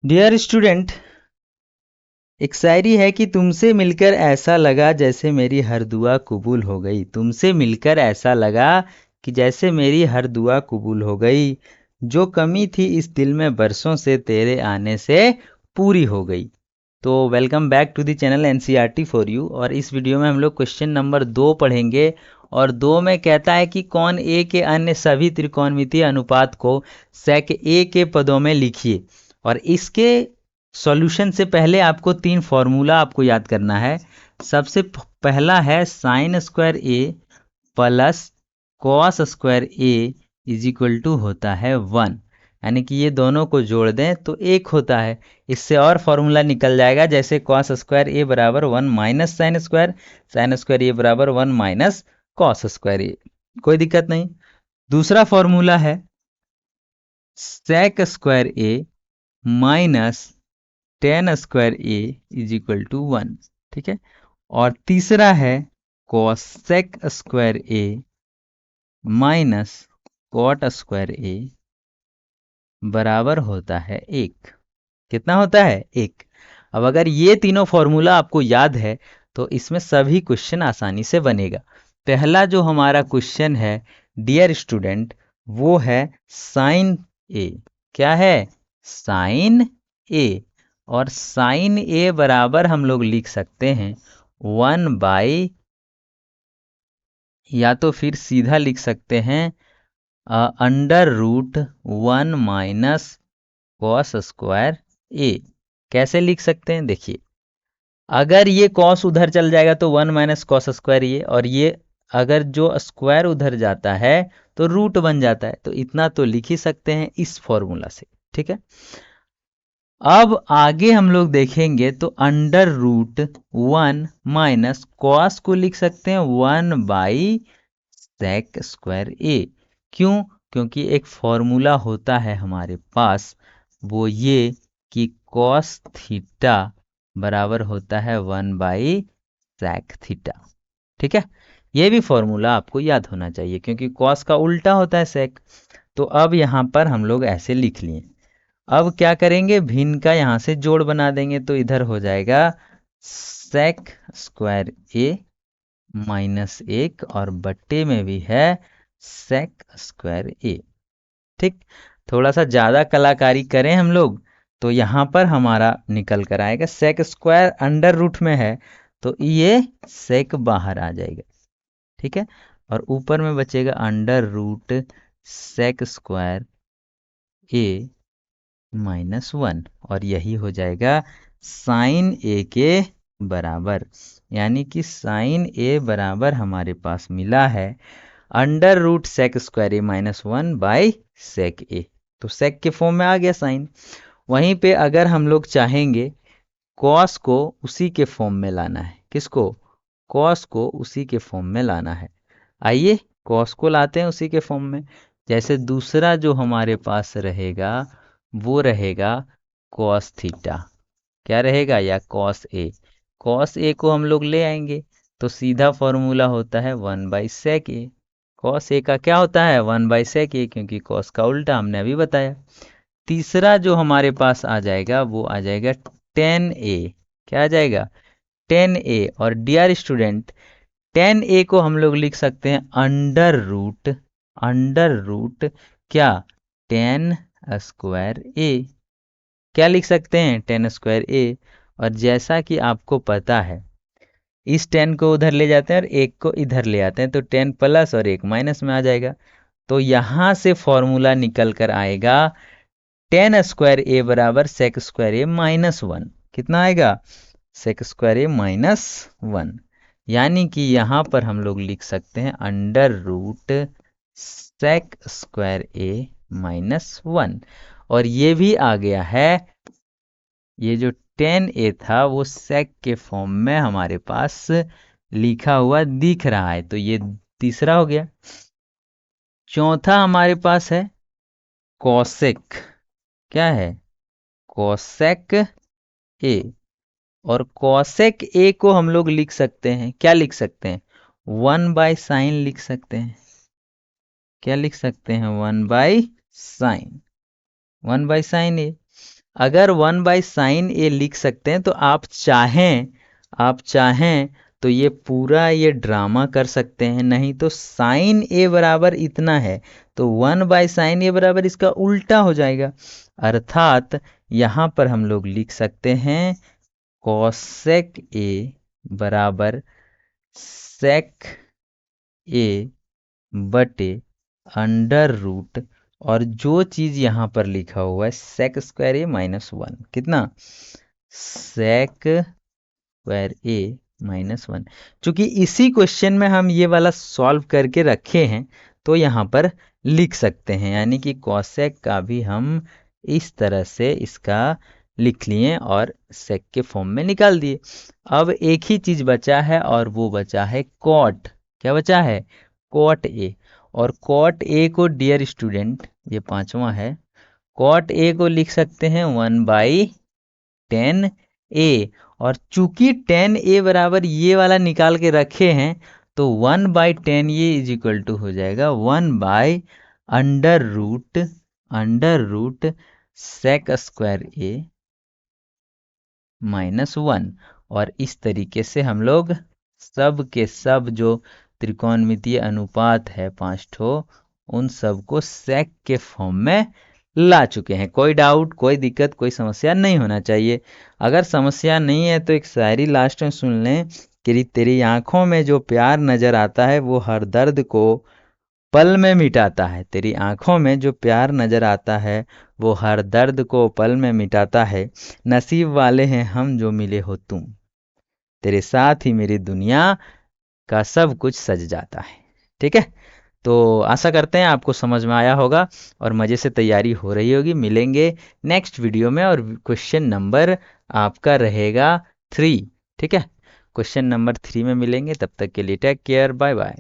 Dear student, एक शायरी है कि तुमसे मिलकर ऐसा लगा जैसे मेरी हर दुआ कबूल हो गई। तुमसे मिलकर ऐसा लगा कि जैसे मेरी हर दुआ कबूल हो गई। जो कमी थी इस दिल में बरसों से तेरे आने से पूरी हो गई। तो welcome back to the channel NCERT for you. और इस वीडियो में हम लोग क्वेश्चन नंबर 2 पढ़ेंगे। और 2 में कहता है कि कौन ए के अन्य सभी त्रिकोणमितीय अनुपात को सेक ए के पदों में लिखिए। और इसके सॉल्यूशन से पहले आपको 3 फॉर्मूला आपको याद करना है। सबसे पहला है sine square A plus cos square A is equal to होता है 1। यानी कि ये दोनों को जोड़ दें तो 1 होता है। इससे और फॉर्मूला निकल जाएगा, जैसे कॉस स्क्वायर ए बराबर 1 माइनस साइन स्क्वायर ए बराबर 1 माइनस कॉस स्क्वायर ए। कोई दिक्कत नहीं। दूसरा फॉर्मूला है sec square A minus tan square A is equal to 1। ठीक है। और तीसरा है cosec square A minus cot square A बराबर होता है 1। कितना होता है? 1। अब अगर ये तीनों फॉर्मूला आपको याद है तो इसमें सभी क्वेश्चन आसानी से बनेगा। पहला जो हमारा क्वेश्चन है डियर स्टूडेंट, वो है साइन ए। क्या है? साइन ए। और साइन ए बराबर हम लोग लिख सकते हैं 1 बाई, या तो फिर सीधा लिख सकते हैं under root 1 minus cos square A. कैसे लिख सकते हैं? देखिए, अगर ये कॉस उधर चल जाएगा तो 1 माइनस कॉस स्क्वायर ये, और ये अगर जो स्क्वायर उधर जाता है तो रूट बन जाता है। तो इतना तो लिख ही सकते हैं इस फॉर्मूला से। ठीक है। अब आगे हम लोग देखेंगे तो अंडर रूट 1 माइनस कॉस को लिख सकते हैं 1 बाई सेक स्क्वायर ए। क्यों? क्योंकि एक फॉर्मूला होता है हमारे पास, वो ये कि कॉस थीटा बराबर होता है 1 बाई सेक थीटा। ठीक है। ये भी फॉर्मूला आपको याद होना चाहिए क्योंकि कॉस का उल्टा होता है सेक। तो अब यहाँ पर हम लोग ऐसे लिख लिए। अब क्या करेंगे? भिन्न का यहाँ से जोड़ बना देंगे तो इधर हो जाएगा सेक स्क्वायर ए माइनस 1, और बट्टे में भी है सेक स्क्वायर ए। ठीक। थोड़ा सा ज़्यादा कलाकारी करें हम लोग तो यहाँ पर हमारा निकल कर आएगा सेक स्क्वायर अंडर रूट में है तो ये सेक बाहर आ जाएगा। ठीक है। और ऊपर में बचेगा under root sec square A minus 1, और यही हो जाएगा साइन ए के बराबर। यानी कि साइन ए बराबर हमारे पास मिला है under root sec square A minus 1 by sec A. तो सेक के फॉर्म में आ गया साइन। वहीं पे अगर हम लोग चाहेंगे कॉस को उसी के फॉर्म में लाना है, किसको? कॉस को उसी के फॉर्म में लाना है। आइए कॉस को लाते हैं उसी के फॉर्म में। जैसे दूसरा जो हमारे पास रहेगा वो रहेगा कॉस थीटा। क्या रहेगा? या कॉस ए। कॉस ए को हम लोग ले आएंगे तो सीधा फॉर्मूला होता है 1 by sec A. Cos A का क्या होता है? 1 बाई सेक ए, क्योंकि कॉस का उल्टा हमने अभी बताया। तीसरा जो हमारे पास आ जाएगा वो आ जाएगा 10a। क्या आ जाएगा? 10a। और डियर स्टूडेंट, 10a को हम लोग लिख सकते हैं अंडर रूट क्या? 10 स्क्वायर ए। क्या लिख सकते हैं? 10 स्क्वायर ए। और जैसा कि आपको पता है, इस 10 को उधर ले जाते हैं और 1 को इधर ले आते हैं तो 10 प्लस और 1 माइनस में आ जाएगा। तो यहाँ से फॉर्मूला निकल कर आएगा 10 स्क्वायर ए बराबर सेक स्क्वायर ए माइनस 1। कितना आएगा? सेक स्क्वायर ए माइनस 1। यानी कि यहाँ पर हम लोग लिख सकते हैं under root sec square A minus 1। और ये भी आ गया है, ये जो 10a था वो सेक के फॉर्म में हमारे पास लिखा हुआ दिख रहा है। तो ये तीसरा हो गया। चौथा हमारे पास है कॉसेक। क्या है? कॉसेक ए। और कॉसेक ए को हम लोग लिख सकते हैं, क्या लिख सकते हैं? 1 बाई साइन लिख सकते हैं। क्या लिख सकते हैं? 1 बाई साइन। 1 बाई साइन ए। अगर 1/sin a लिख सकते हैं तो आप चाहें तो ये पूरा ये ड्रामा कर सकते हैं, नहीं तो साइन ए बराबर इतना है तो 1/sin a बराबर इसका उल्टा हो जाएगा। अर्थात यहाँ पर हम लोग लिख सकते हैं कॉसेक ए बराबर सेक ए बटे अंडर रूट, और जो चीज यहाँ पर लिखा हुआ है सेक स्क्वायर ए -1, कितना सेक स्क्वायर ए -1। चूंकि इसी क्वेश्चन में हम ये वाला सॉल्व करके रखे हैं तो यहाँ पर लिख सकते हैं, यानी कि कॉसेक का भी हम इस तरह से इसका लिख लिए और सेक के फॉर्म में निकाल दिए। अब एक ही चीज बचा है और वो बचा है कॉट। क्या बचा है? Cot A. और कॉट ए को डियर स्टूडेंट, ये 5वां है, कॉट ए को लिख सकते हैं 1/10a। और चूंकि 10a बराबर ये वाला निकाल के रखे हैं तो 1/10a इज इक्वल टू हो जाएगा 1/अंडर रूट सेक स्क्वायर ए -1। और इस तरीके से हम लोग सब के सब जो त्रिकोणमितीय अनुपात है 5 ठो, उन सब को सेक के फॉर्म में ला चुके हैं। कोई डाउट, कोई दिक्कत, कोई समस्या नहीं होना चाहिए। अगर समस्या नहीं है तो एक शायरी लास्ट में सुन लें कि तेरी आंखों में जो प्यार नजर आता है वो हर दर्द को पल में मिटाता है। तेरी आंखों में जो प्यार नजर आता है वो हर दर्द को पल में मिटाता है। नसीब वाले हैं हम जो मिले हो तुम, तेरे साथ ही मेरी दुनिया का सब कुछ सज जाता है। ठीक है, तो आशा करते हैं आपको समझ में आया होगा और मज़े से तैयारी हो रही होगी। मिलेंगे नेक्स्ट वीडियो में और क्वेश्चन नंबर आपका रहेगा 3। ठीक है, क्वेश्चन नंबर 3 में मिलेंगे। तब तक के लिए टेक केयर, बाय बाय।